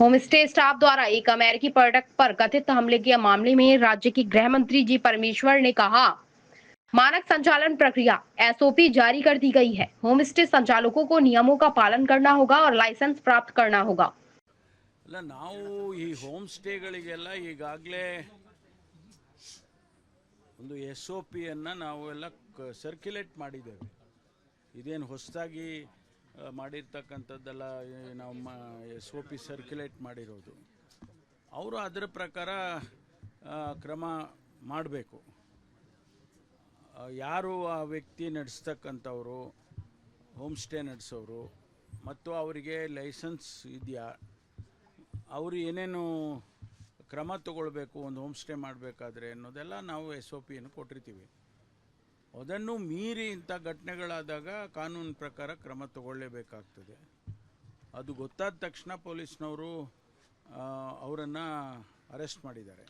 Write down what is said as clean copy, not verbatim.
Home stay staff द्वारा एक अमेरिकी पर्यटक पर कथित हमले के मामले में राज्य के गृह मंत्री जी परमेश्वर ने कहा, मानक संचालन प्रक्रिया एसओपी जारी कर दी गई है। होम स्टे संचालकों को नियमों का पालन करना होगा और लाइसेंस प्राप्त करना होगा। ಅಲ್ಲ, ನಾವು ಈ ಹೋಮ್ ಸ್ಟೇಗಳಿಗೆಲ್ಲ ಈಗಾಗಲೇ ಒಂದು SOPಯನ್ನು ನಾವೆಲ್ಲ ಸರ್ಕ್ಯುಲೇಟ್ ಮಾಡಿದ್ದೇವೆ. ಇದೇನು ಹೊಸದಾಗಿ ಮಾಡಿರ್ತಕ್ಕಂಥದ್ದೆಲ್ಲ ನಾವು SOP ಸರ್ಕ್ಯುಲೇಟ್ ಮಾಡಿರೋದು. ಅವರು ಅದರ ಪ್ರಕಾರ ಕ್ರಮ ಮಾಡಬೇಕು. ಯಾರು ಆ ವ್ಯಕ್ತಿ ನಡೆಸ್ತಕ್ಕಂಥವರು, ಹೋಮ್ ಸ್ಟೇ ನಡೆಸೋರು ಮತ್ತು ಅವರಿಗೆ ಲೈಸೆನ್ಸ್ ಇದೆಯಾ, ಅವರು ಏನೇನು ಕ್ರಮ ತಗೊಳ್ಬೇಕು ಒಂದು ಹೋಮ್ ಸ್ಟೇ ಮಾಡಬೇಕಾದ್ರೆ ಅನ್ನೋದೆಲ್ಲ ನಾವು SOPಯನ್ನು ಕೊಟ್ಟಿರ್ತೀವಿ. ಅದನ್ನು ಮೀರಿ ಇಂಥ ಘಟನೆಗಳಾದಾಗ ಕಾನೂನು ಪ್ರಕಾರ ಕ್ರಮ ತಗೊಳ್ಳೇಬೇಕಾಗ್ತದೆ. ಅದು ಗೊತ್ತಾದ ತಕ್ಷಣ ಪೊಲೀಸ್ನವರು ಅವರನ್ನು ಅರೆಸ್ಟ್ ಮಾಡಿದ್ದಾರೆ.